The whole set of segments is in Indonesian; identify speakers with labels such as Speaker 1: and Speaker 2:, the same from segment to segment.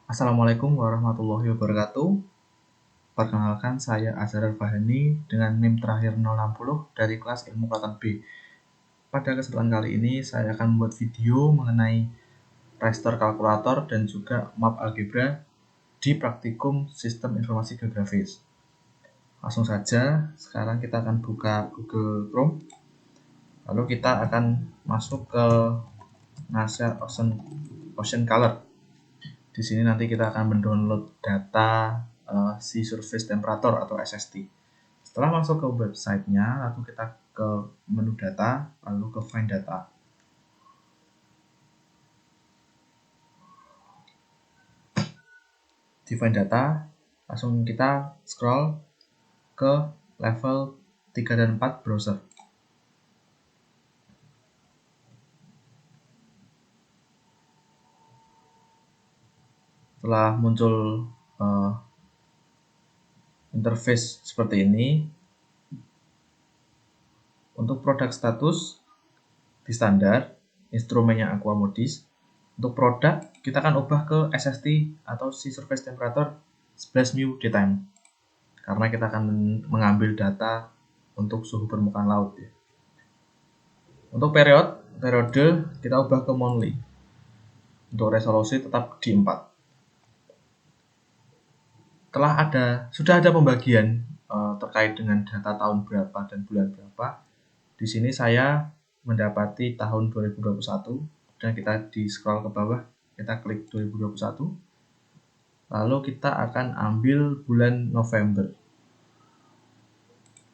Speaker 1: Assalamualaikum warahmatullahi wabarakatuh. Perkenalkan, saya Azhar Fahani dengan NIM terakhir 060 dari kelas ilmu kelautan B. Pada kesempatan kali ini, saya akan membuat video mengenai raster kalkulator dan juga map algebra di praktikum sistem informasi geografis. Langsung saja, sekarang kita akan buka Google Chrome. Lalu kita akan masuk ke NASA Ocean Color. Di sini nanti kita akan mendownload data Sea Surface Temperature atau SST. Setelah masuk ke websitenya, lalu kita ke menu data, lalu ke Find Data. Di Find Data, langsung kita scroll ke level 3 dan 4 browser. Setelah muncul interface seperti ini, untuk produk status di standar, instrumennya Aquamodis. Untuk produk, kita akan ubah ke SST atau Sea Surface Temperature 11 mu daytime, karena kita akan mengambil data untuk suhu permukaan laut ya. Untuk periode kita ubah ke monthly. Untuk resolusi tetap di 4. Sudah ada pembagian terkait dengan data tahun berapa dan bulan berapa. Di sini saya mendapati tahun 2021 dan kita di scroll ke bawah, kita klik 2021. Lalu kita akan ambil bulan November.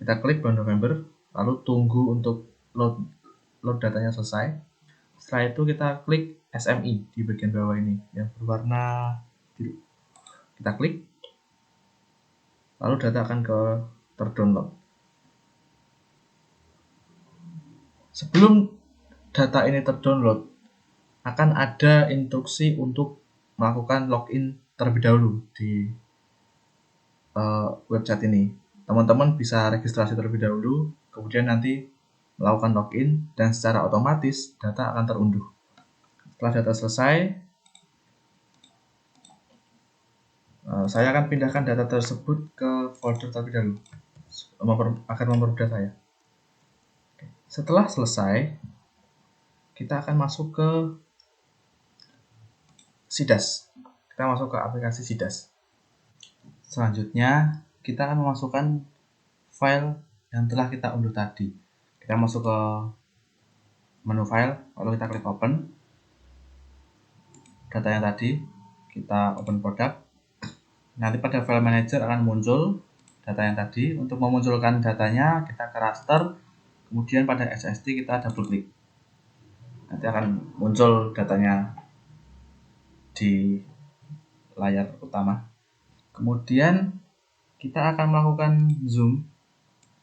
Speaker 1: Kita klik bulan November, lalu tunggu untuk load datanya selesai. Setelah itu kita klik SMI di bagian bawah ini yang berwarna biru. Kita klik, lalu data akan terdownload. Sebelum data ini terdownload, akan ada instruksi untuk melakukan login terlebih dahulu di website ini. Teman-teman bisa registrasi terlebih dahulu, kemudian nanti melakukan login, dan secara otomatis data akan terunduh. Setelah data selesai, saya akan pindahkan data tersebut ke folder terlebih dahulu agar mempermudah saya. Setelah selesai, kita akan masuk ke SIDAS. Kita masuk ke aplikasi SIDAS. Selanjutnya, kita akan memasukkan file yang telah kita unduh tadi. Kita masuk ke menu file, lalu kita klik open. Data yang tadi, kita open product. Nanti pada file manager akan muncul data yang tadi. Untuk memunculkan datanya, kita ke raster, kemudian pada SST kita double klik. Nanti akan muncul datanya di layar utama. Kemudian kita akan melakukan zoom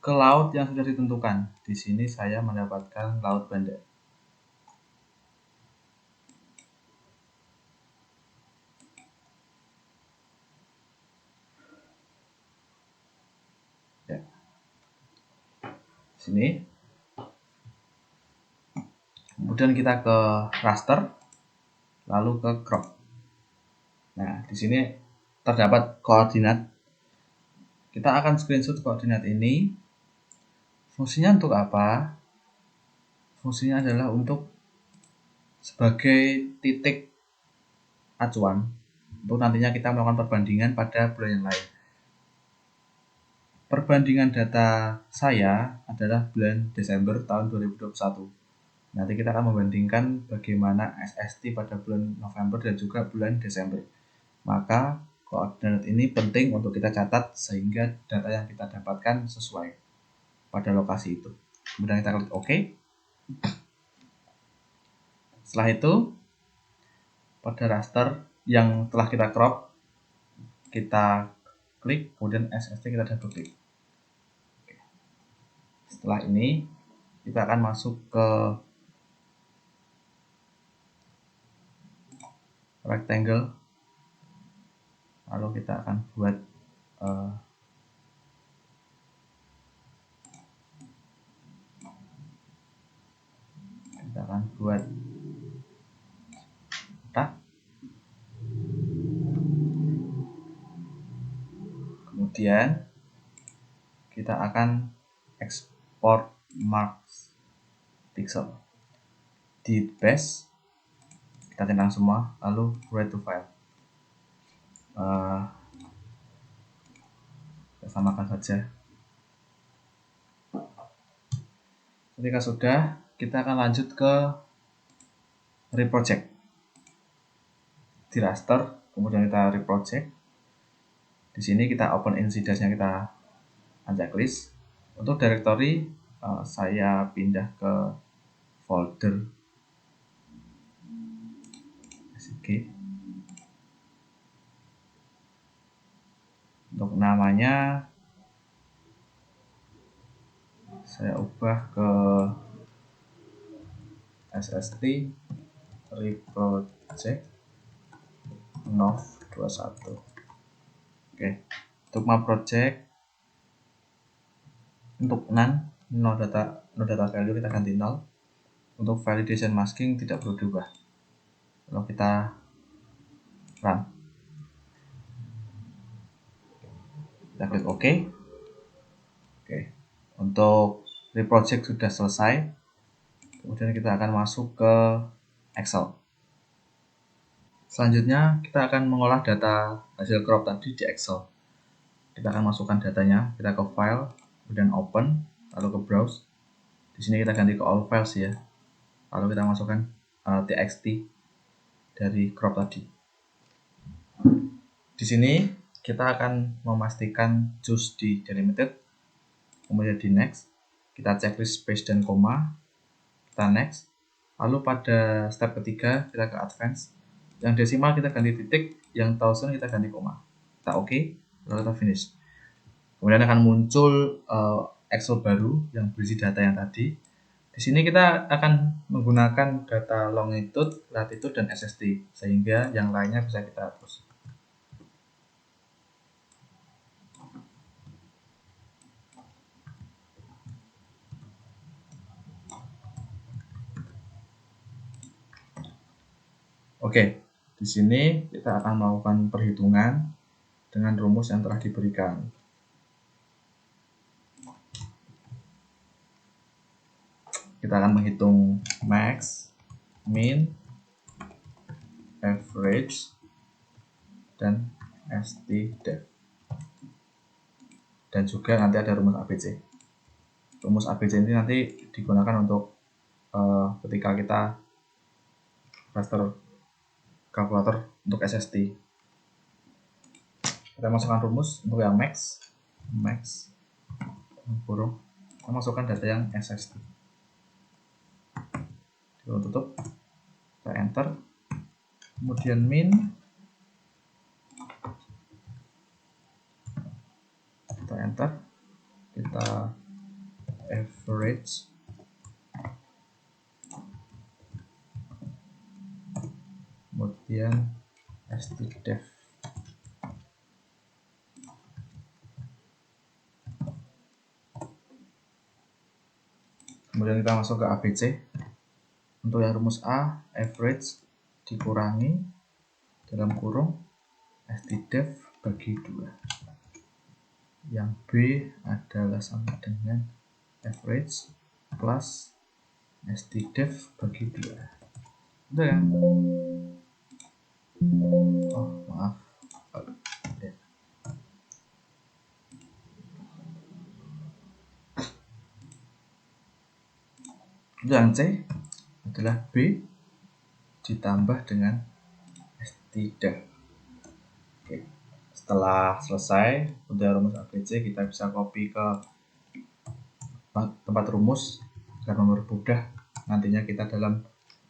Speaker 1: ke laut yang sudah ditentukan. Di sini saya mendapatkan Laut Banda. Ya. Sini. Kemudian kita ke raster, lalu ke crop. Nah, di sini terdapat koordinat. Kita akan screenshot koordinat ini. Fungsinya untuk apa? Fungsinya adalah untuk sebagai titik acuan untuk nantinya kita melakukan perbandingan pada bulan yang lain. Perbandingan data saya adalah bulan Desember tahun 2021. Nanti kita akan membandingkan bagaimana SST pada bulan November dan juga bulan Desember. Maka koordinat ini penting untuk kita catat sehingga data yang kita dapatkan sesuai pada lokasi itu. Kemudian kita klik OK. Setelah itu, pada raster yang telah kita crop, kita klik, kemudian SST kita double klik. Setelah ini, kita akan masuk ke rectangle, lalu kita akan buat kotak. Kemudian kita akan export marks pixel di base, kita centang semua, lalu write to file. Kita samakan saja. Ketika sudah, kita akan lanjut ke reproject. Di raster, kemudian kita reproject. Di sini kita open incidence-nya, kita ajak list. Untuk directory, saya pindah ke folder SG. Untuk namanya saya ubah ke SST reproject nov 21. Oke, untuk map project, untuk no data value kita ganti 0. Untuk validation masking tidak perlu diubah. Kalau kita run, kita klik OK. Oke, untuk reproject sudah selesai. Kemudian kita akan masuk ke Excel. Selanjutnya kita akan mengolah data hasil crop tadi di Excel. Kita akan masukkan datanya, kita ke file, kemudian open, lalu ke browse. Di sini kita ganti ke all files ya. Lalu kita masukkan txt dari crop tadi. Di sini kita akan memastikan choose di delimited, kemudian di next, kita checklist space dan koma, kita next. Lalu pada step ketiga kita ke advance, yang desimal kita ganti titik, yang thousand kita ganti koma. Kita OK, lalu kita finish. Kemudian akan muncul Excel baru yang berisi data yang tadi. Di sini kita akan menggunakan data longitude, latitude, dan SST, sehingga yang lainnya bisa kita hapus. Oke, di sini kita akan melakukan perhitungan dengan rumus yang telah diberikan. Kita akan menghitung max, min, average, dan stdef. Dan juga nanti ada rumus ABC. Rumus ABC ini nanti digunakan untuk ketika kita raster kalkulator untuk SST. Kita masukkan rumus untuk yang max, kurung, kita masukkan data yang SST. Kita tutup, kita enter, kemudian min, kita enter, kita average, kemudian stdef. Kemudian kita masuk ke ABC. Untuk yang rumus A, average dikurangi dalam kurung stdef bagi 2. Yang B adalah sama dengan average plus stdef bagi 2. Udah ya? Oh, maaf. Yang C adalah B ditambah dengan stdef. Oke. Setelah selesai udah rumus ABC, kita bisa copy ke tempat rumus agar mempermudah nantinya kita dalam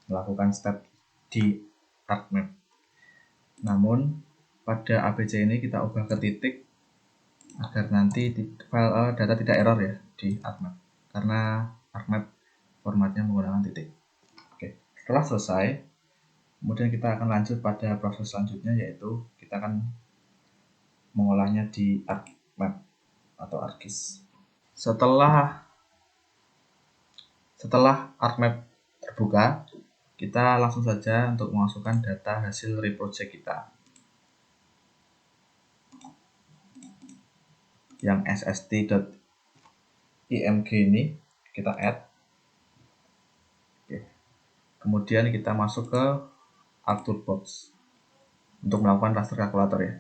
Speaker 1: melakukan step di ArcMap. Namun pada ABC ini kita ubah ke titik agar nanti file data tidak error ya di ArcMap, karena ArcMap formatnya menggunakan titik. Oke, setelah selesai, kemudian kita akan lanjut pada proses selanjutnya, yaitu kita akan mengolahnya di ArcMap atau ArcGIS. Setelah ArcMap terbuka, kita langsung saja untuk memasukkan data hasil reproject kita. yang sst.img ini kita add. Oke. Kemudian kita masuk ke Arthur Box untuk melakukan raster kalkulator ya.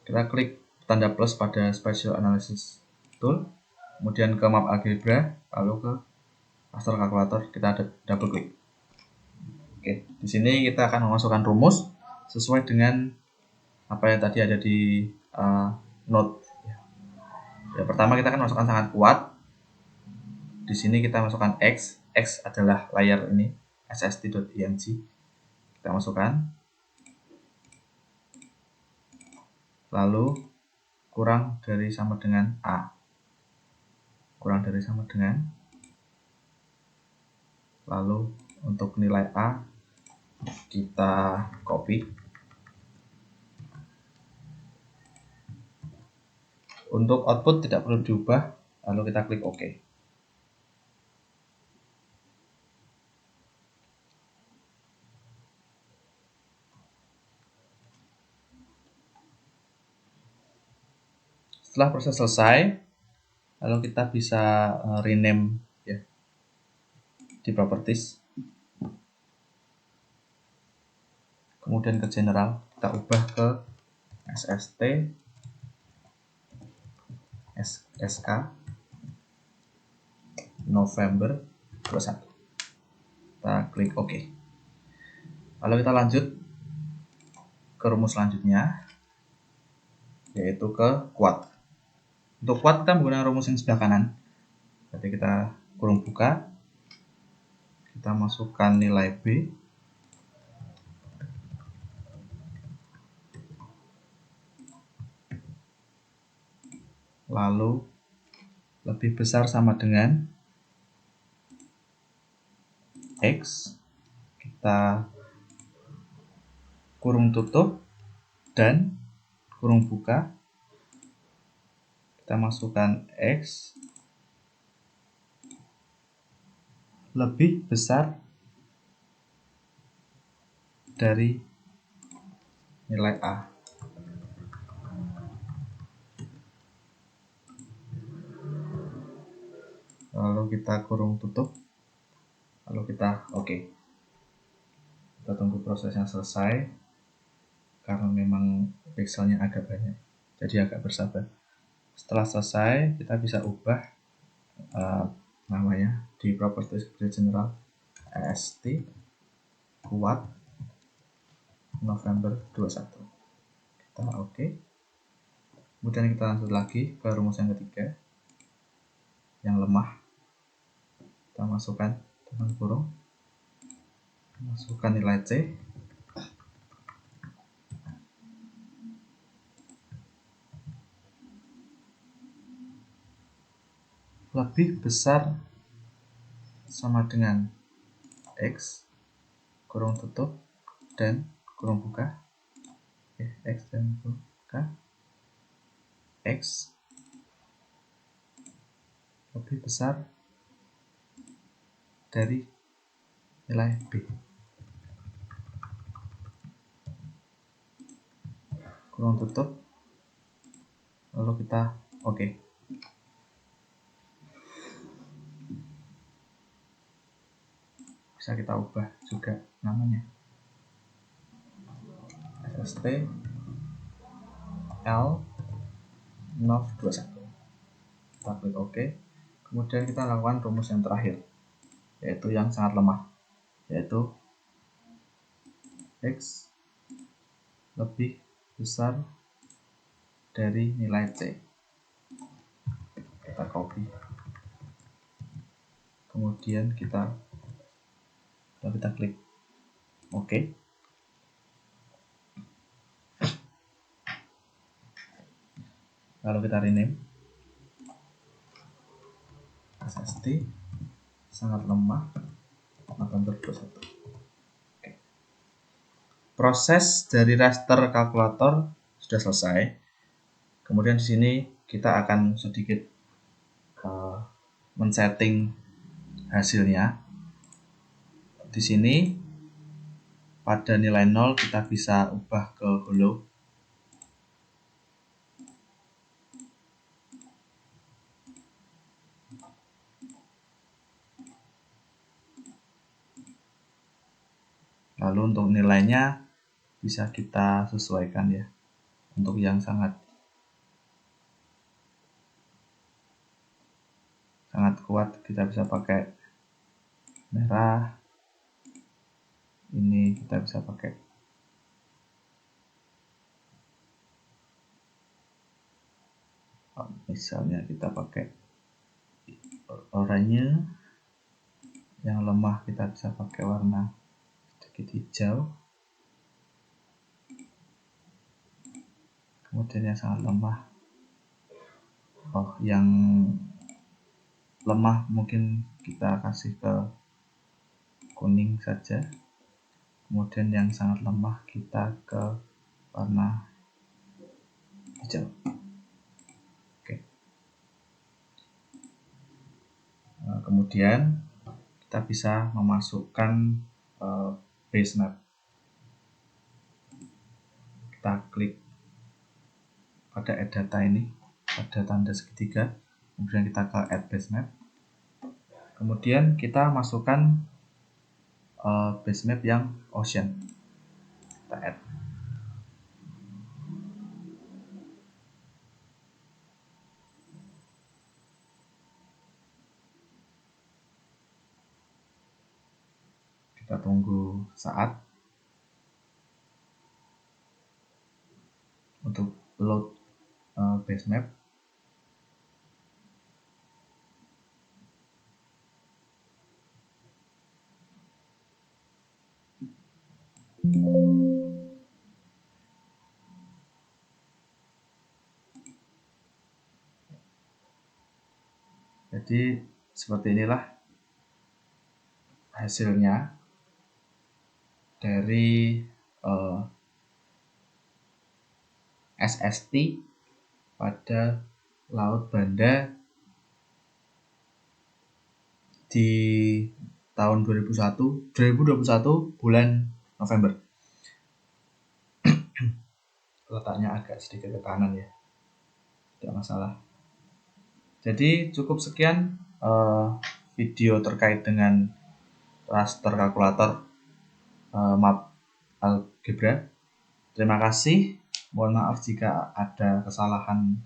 Speaker 1: Kita klik tanda plus pada Spatial Analysis Tool, kemudian ke Map Algebra, lalu ke raster kalkulator, kita ada double klik. Oke, di sini kita akan memasukkan rumus sesuai dengan apa yang tadi ada di note. Ya, pertama kita akan masukkan sangat kuat. Di sini kita masukkan X adalah layar ini, sst.img. Kita masukkan. Lalu kurang dari sama dengan A. Kurang dari sama dengan. Lalu untuk nilai A kita copy. Untuk output tidak perlu diubah, lalu kita klik OK. Setelah proses selesai, lalu kita bisa rename ya di properties. Kemudian ke general, kita ubah ke SST SK November 21. Kita klik OK. Lalu kita lanjut ke rumus selanjutnya, yaitu ke kuat. Untuk kuat kita menggunakan rumus yang sebelah kanan. Jadi kita kurung buka, kita masukkan nilai B, lalu lebih besar sama dengan X, kita kurung tutup dan kurung buka, kita masukkan X lebih besar dari nilai A. Lalu kita kurung tutup, lalu kita OK. Kita tunggu prosesnya selesai, karena memang pixelnya agak banyak, jadi agak bersabar. Setelah selesai, kita bisa ubah namanya di properties general ST kuat November 21. Kita OK. Kemudian kita lanjut lagi ke rumus yang ketiga, yang lemah. Kita masukkan dalam kurung, masukkan nilai C, lebih besar sama dengan X, kurung tutup dan kurung buka. X dan kurung buka, X lebih besar dari nilai B. Kurung tutup, lalu kita OK. Bisa kita ubah juga namanya, SST L Nov 21. Kita klik OK. Kemudian kita lakukan rumus yang terakhir, yaitu yang sangat lemah, yaitu X lebih besar dari nilai C. Kita copy, kemudian kita klik OK. Lalu kita rename SST sangat lemah November 21. Oke. Proses dari raster kalkulator sudah selesai. Kemudian di sini kita akan sedikit men-setting hasilnya. Di sini pada nilai 0 kita bisa ubah ke hollow. Lalu untuk nilainya bisa kita sesuaikan ya. Untuk yang sangat kuat kita bisa pakai merah. Ini kita bisa pakai misalnya kita pakai oranye. Yang lemah kita bisa pakai warna sedikit hijau. Kemudian yang sangat lemah, yang lemah mungkin kita kasih ke kuning saja. Kemudian yang sangat lemah kita ke warna hijau. Oke. Kemudian kita bisa memasukkan base map. Kita klik pada add data ini, pada tanda segitiga, kemudian kita ke add base map. Kemudian kita masukkan base map yang ocean. Kita add. Kita tunggu saat untuk load base map. Jadi seperti inilah hasilnya dari SST pada Laut Banda di tahun 2021 bulan November. Letaknya agak sedikit ke kanan ya, tidak masalah. Jadi cukup sekian video terkait dengan raster kalkulator map algebra. Terima kasih. Mohon maaf jika ada kesalahan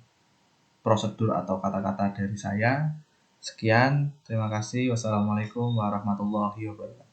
Speaker 1: prosedur atau kata-kata dari saya. Sekian, terima kasih. Wassalamualaikum warahmatullahi wabarakatuh.